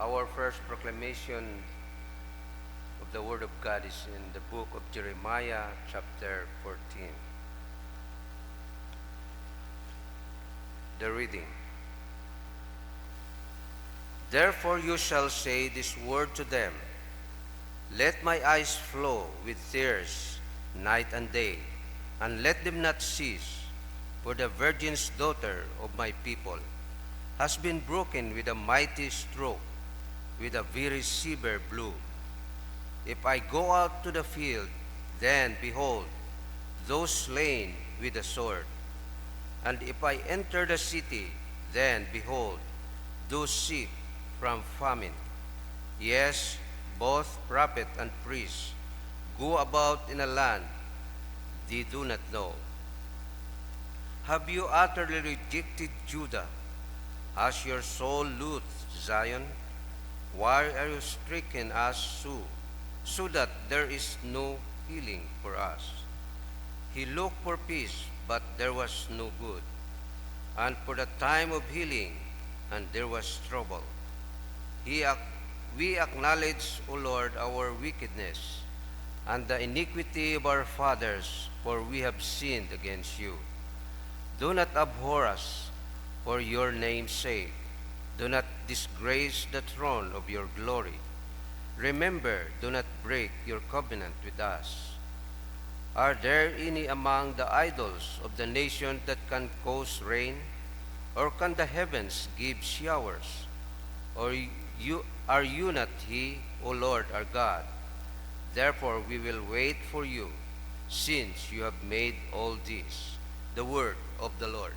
Our first proclamation of the Word of God is in the book of Jeremiah, chapter 14. The reading. Therefore you shall say this word to them, Let my eyes flow with tears night and day, and let them not cease, for the virgin's daughter of my people has been broken with a mighty stroke, with a very severe blow. If I go out to the field, then behold, those slain with the sword. And if I enter the city, then behold, those sick from famine. Yes, both prophet and priest go about in a land they do not know. Have you utterly rejected Judah? Has your soul loathed Zion? Why are you stricken as so that there is no healing for us? He looked for peace, but there was no good, and for the time of healing, and there was trouble. We acknowledge, O Lord, our wickedness and the iniquity of our fathers, for we have sinned against you. Do not abhor us for your name's sake. Do not disgrace the throne of your glory. Remember, do not break your covenant with us. Are there any among the idols of the nation that can cause rain? Or can the heavens give showers? Or are you not He, O Lord our God? Therefore we will wait for you, since you have made all this. The word of the Lord.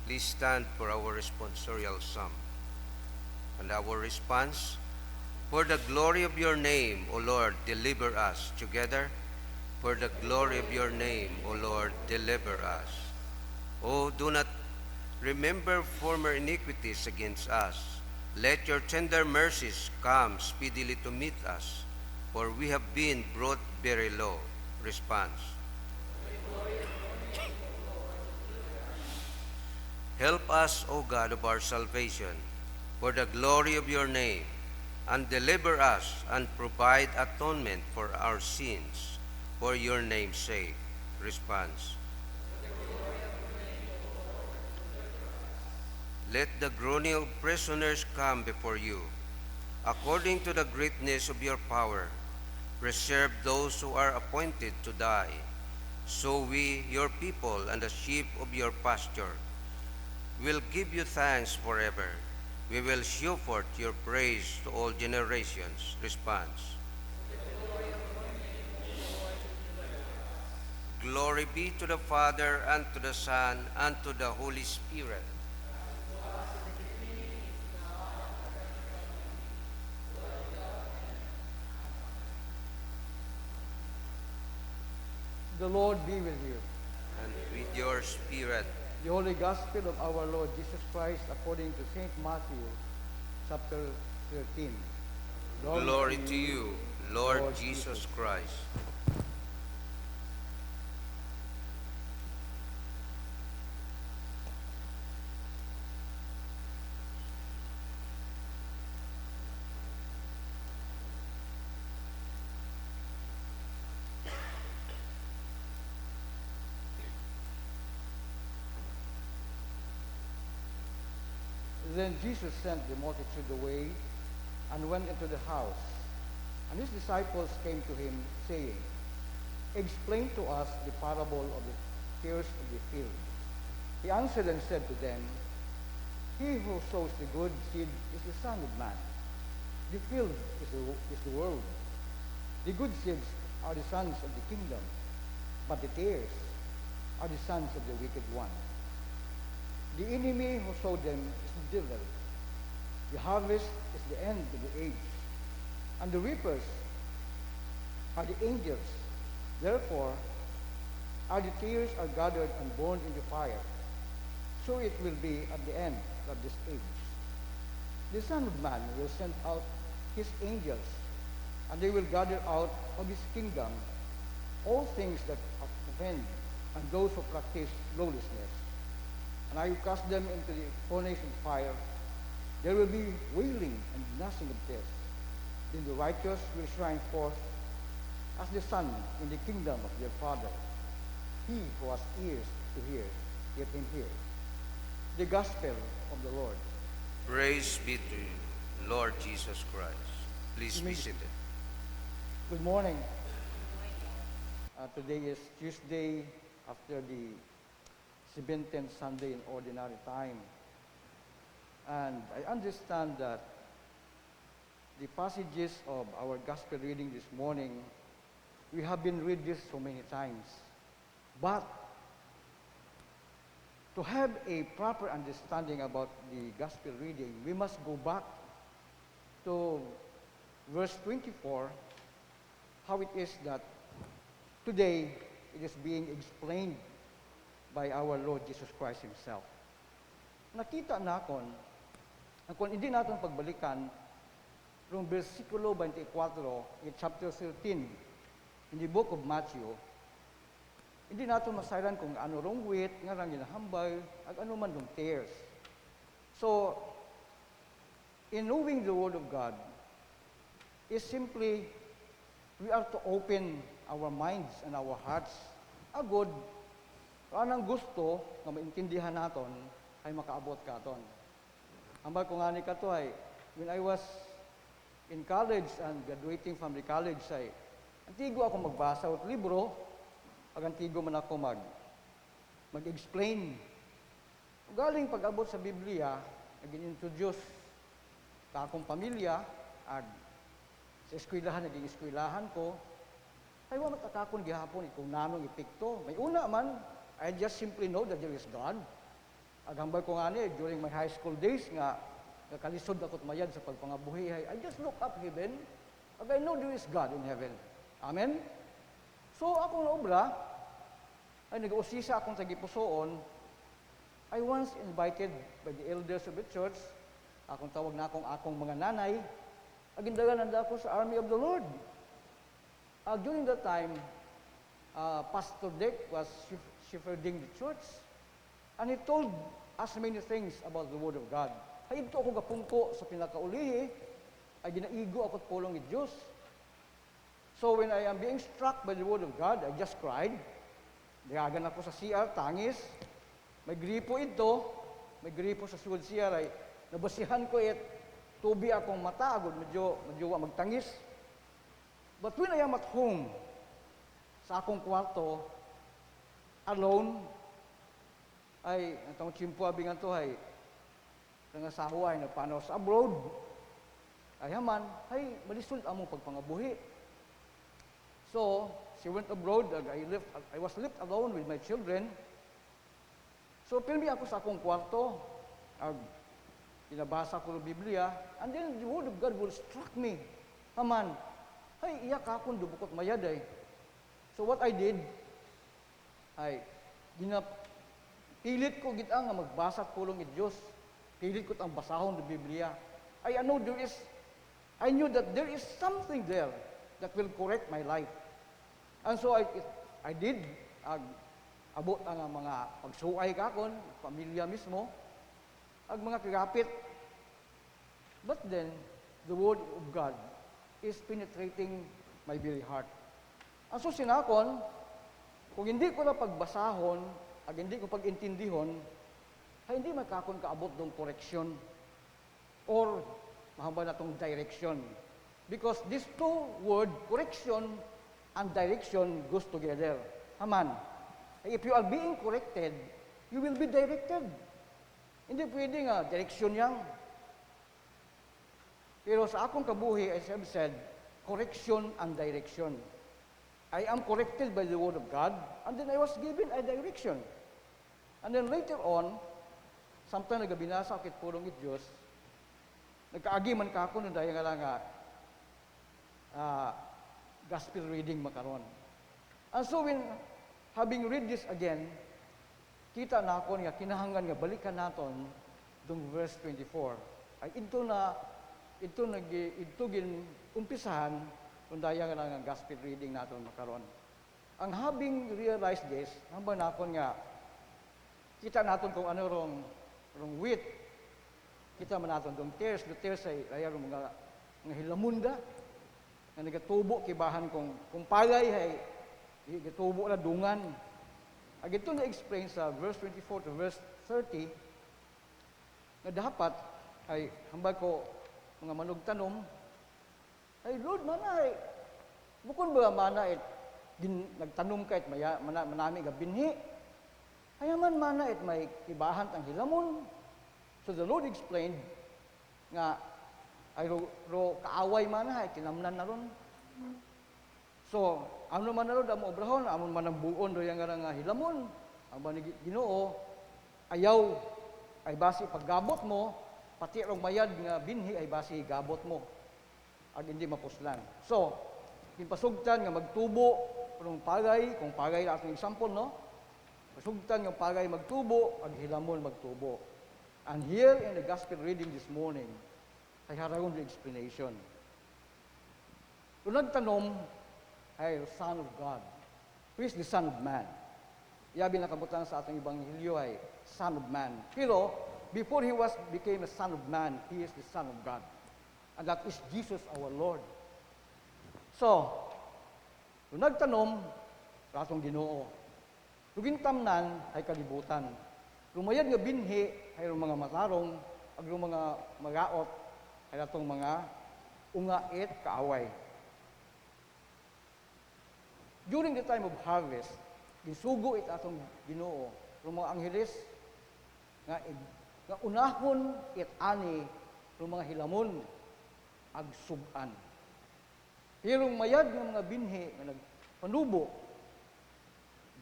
Please stand for our responsorial psalm. And our response, For the glory of your name, O Lord, deliver us together. For the glory of your name, O Lord, deliver us. Oh, do not remember former iniquities against us. Let your tender mercies come speedily to meet us, for we have been brought very low. Response. Help us, O God of our salvation, for the glory of your name, and deliver us and provide atonement for our sins, for your name's sake. Response. Let the groaning of prisoners come before you. According to the greatness of your power, preserve those who are appointed to die. So we, your people, and the sheep of your pasture, will give you thanks forever. We will show forth your praise to all generations. Response. Glory be to the Father, and to the Son, and to the Holy Spirit. The Lord be with you. And with your spirit. The Holy Gospel of our Lord Jesus Christ according to St. Matthew, chapter 13. Glory to you, Lord Jesus Christ. Then Jesus sent the multitude away and went into the house. And his disciples came to him, saying, Explain to us the parable of the tares of the field. He answered and said to them, He who sows the good seed is the Son of Man. The field is the world. The good seeds are the sons of the kingdom, but the tares are the sons of the wicked one. The enemy who sowed them is the devil. The harvest is the end of the age, and the reapers are the angels. Therefore, as the tares are gathered and burned into fire, so it will be at the end of this age. The Son of Man will send out his angels, and they will gather out of his kingdom all things that offend and those who practice lawlessness. And I will cast them into the furnace of fire. there will be wailing and gnashing of teeth. Then the righteous will shine forth as the sun in the kingdom of their Father. He who has ears to hear, let him hear. The Gospel of the Lord. Praise be to you, Lord Jesus Christ. Please be seated. Good morning. Today is Tuesday after the 17th Sunday in Ordinary Time. And I understand that the passages of our Gospel reading this morning, we have been read this so many times. But to have a proper understanding about the Gospel reading, we must go back to verse 24, how it is that today it is being explained by our Lord Jesus Christ Himself. Nakita natin, kung hindi natin pagbalikan, from versikulo 24, in chapter 13, in the book of Matthew, hindi natin masayran kung ano rong wheat, nga rang ginahambal, at ano man rong tares. So, in knowing the Word of God, is simply, we are to open our minds and our hearts agod anang gusto na maintindihan naton ay makaabot katon. Ambal ko nga ni kato ay, when I was in college and graduating from the college ay, antigo ako magbasa at libro, ag antigo man ako mag-explain. Galing pag-abot sa Biblia, nag-introduce ka akong pamilya, ag sa eskwelahan, naging eskwelahan ko, ay wamat akakon gihapon, kung nanong epekto. May una man, I just simply know that there is God. Agambal ko nga ni, during my high school days, nga kalisod ako't mayad sa pagpangabuhi, I just look up heaven, ag I know there is God in heaven. Amen? So, akong naobra, ay nag-uusisa akong tagipusoon, I once invited by the elders of the church, akong tawag na akong mga nanay, agindagan ako sa army of the Lord. During that time, Pastor Dick was shepherding the church, and he told us many things about the Word of God. Ay ito ako gapungko sa pinakaulihi, ay ginaigo ako't pulong ni Diyos. So when I am being struck by the Word of God, I just cried. Dayagan ako sa CR, tangis. May gripo ito, may gripo sa sud CR, ay nabasihan ko tubi akong mata, agad medyo magtangis. But when I am at home, sa akong kwarto, alone, ay, itong chimpuabi nga to, ay, nga sahuay, nagpanaw sa abroad, ay haman, ay, malisod among pagpangabuhi. So, she went abroad, I was left alone with my children. So, pilmi ako sa akong kwarto, pinabasa ko ng Biblia, and then the Word of God will struck me. Haman, ay, iyak akong dubukot mayad ay. So what I did, ay, pilit ko git nga magbasa at pulong ni Diyos. Pilit ko ang basahon ng Biblia. I knew that there is something there that will correct my life. And so I did, abot ang mga pagsuay kakon, pamilya mismo, ang mga kagapit. But then, the Word of God is penetrating my very heart. Ang so sinakon, kung hindi ko na pagbasahon, ag hindi ko pag-intindihon, ay hindi makakon kaabot ng correction or mahaba na itong direction. Because these two words, correction and direction, goes together. Haman, if you are being corrected, you will be directed. Hindi pwede nga, direction yang. Pero sa akong kabuhi, as I've said, correction and direction. I am corrected by the Word of God, and then I was given a direction. And then later on, sometime nagabinasa akit pulong it Diyos, nagkaagi man ka ako, dahil nga lang gospel reading makaron. And so when, having read this again, kita na ako nga, kinahanggan nga, balikan naton itong verse 24. Ay ito gin umpisahan kung daya nga lang ang gospel reading naton makaron. Ang having realized this, hamba na ako nga, kita naton kung ano rong wheat, Kita man naton dong tears, the tears ay ayaro mga hilamunda nga nagatubo kibahan kung palay ay gatubo na dungan. Ag ito na-explain sa verse 24 to verse 30 na dapat ay hambal ko mga manugtanom ay Lord mana ay bukod ba mana ay nagtanom ka at manami ka binhi ayaman mana at may kibahan ang hilamon. So the Lord explained nga ay ro kaaway mana ay kinamnan na ron. So ano man na ron damo obrahon amon man ang buon do yang nga hilamon ang banigi Ginoo ayaw ay basi paggabot mo pati rong mayad nga binhi ay basi gabot mo ag hindi mapuslan. So pinpasugtan nga magtubo kung pagay atong example no. Pasugtan nga pagay magtubo ag hilamon magtubo. And here in the gospel reading this morning ay haragon the explanation. Kung nagtanom ay the Son of God. Who is the Son of Man? Yabi nakabutan sa atong Ebanghelyo ay Son of Man. Pero before he became a Son of Man, he is the Son of God. And that is Jesus our Lord. So, kung nagtanom, ratong Ginoo. Kung tamnan ay kalibutan. Lumayad nga binhi ay mga matarong, ag mga magaot ay ratong mga ungait kaaway. During the time of harvest, gisugo it atong Ginoo, mga angheles nga unahon it ani mga hilamon ag suban. Pero mayad ng mga binhi nga nagpanubo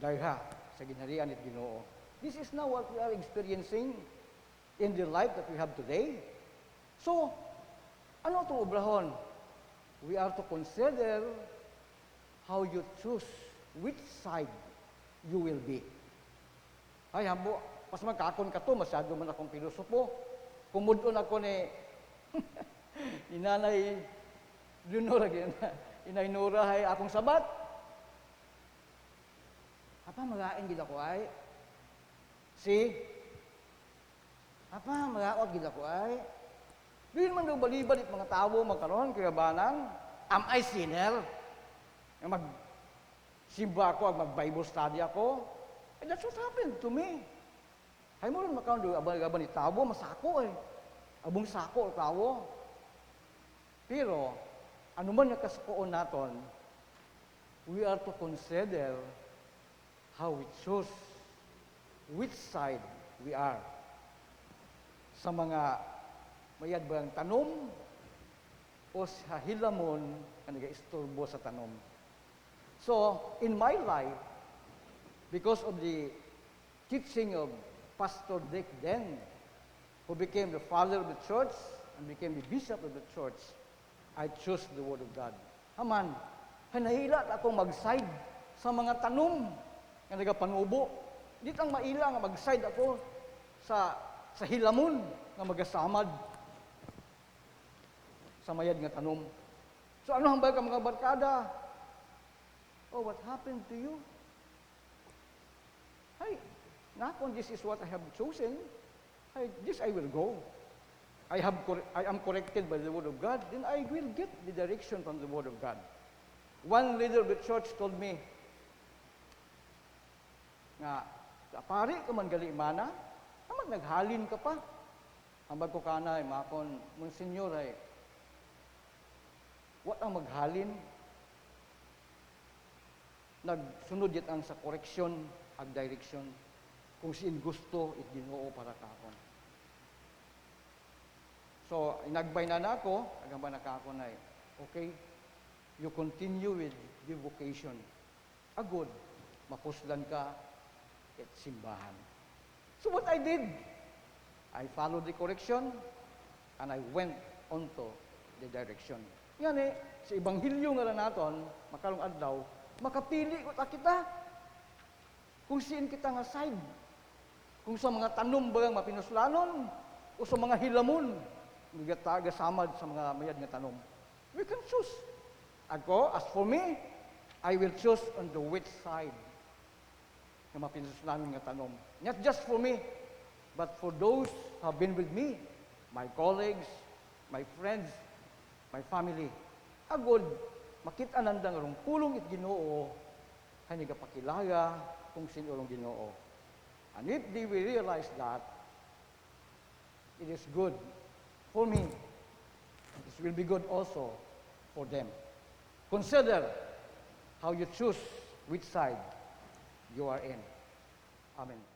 dayha sa ginharian it Ginoo. This is now what we are experiencing in the life that we have today. So, ano itong obrahon? We are to consider how you choose which side you will be. Ay, hambo, pas magkakon ka to, masyado man akong pilosopo. Kumudon ako ni Nanay Leonora, Inay Nora, ay akong sabat. Apa, magain gid ako ay. Apa, magaot gid ako ay. Di man daw balibalit mga tao magkaroon, kaya banang, am I sinner? Mag-simba ako, mag-Bible study ako. And that's what happened to me. Hay mo rin makaon doon, abang ni tao, masako eh. Abong sako, tao. Pero, ano man yung kasakoon naton, we are to consider how we choose which side we are. Sa mga mayad ba ang tanom o sa hilamon na nag-isturbo sa tanom. So, in my life, because of the teaching of Pastor Dick Den, who became the father of the church and became the bishop of the church, I chose the Word of God. Haman, hanahila akong mag-side sa mga tanom nga nagapanubo. Dito ang maila nga mag-side ako sa hilamon nga magasamad sa mayad nga tanom. So ano hambal ka mga barkada? Oh, what happened to you? Hey, nakon, this is what I have chosen. Hey, this I will go. I am corrected by the Word of God, then I will get the direction from the Word of God. One leader of the church told me, nga, pare ka man gali mana, naman naghalin ka pa. Hambag ko kana, makon, Monsignor, ay, what ang maghalin? Nagsunod yet ang sa correction ag direction. Kung siin gusto, it Ginoo para kakon. So, inagbay na nako, agamba na kakon ay, okay, you continue with the vocation. Agod, mapuslan ka at simbahan. So what I did, I followed the correction and I went onto the direction. Yan sa Ebanghelyo nga na naton, makalong adlaw, makapili ko ta kita. Kung siin kita nga side. Kung sa mga tanom bagang mapinuslanon, o sa mga hilamon, gasamad sa mga mayad nga tanom. We can choose. Ako, as for me, I will choose on the which side na mapinuslanon nga tanom. Not just for me, but for those who have been with me, my colleagues, my friends, my family. Agod, makita nandang rong pulong it Ginoo, hani kapakilala kung sino rong Ginoo. And if they will realize that, it is good for me. It will be good also for them. Consider how you choose which side you are in. Amen.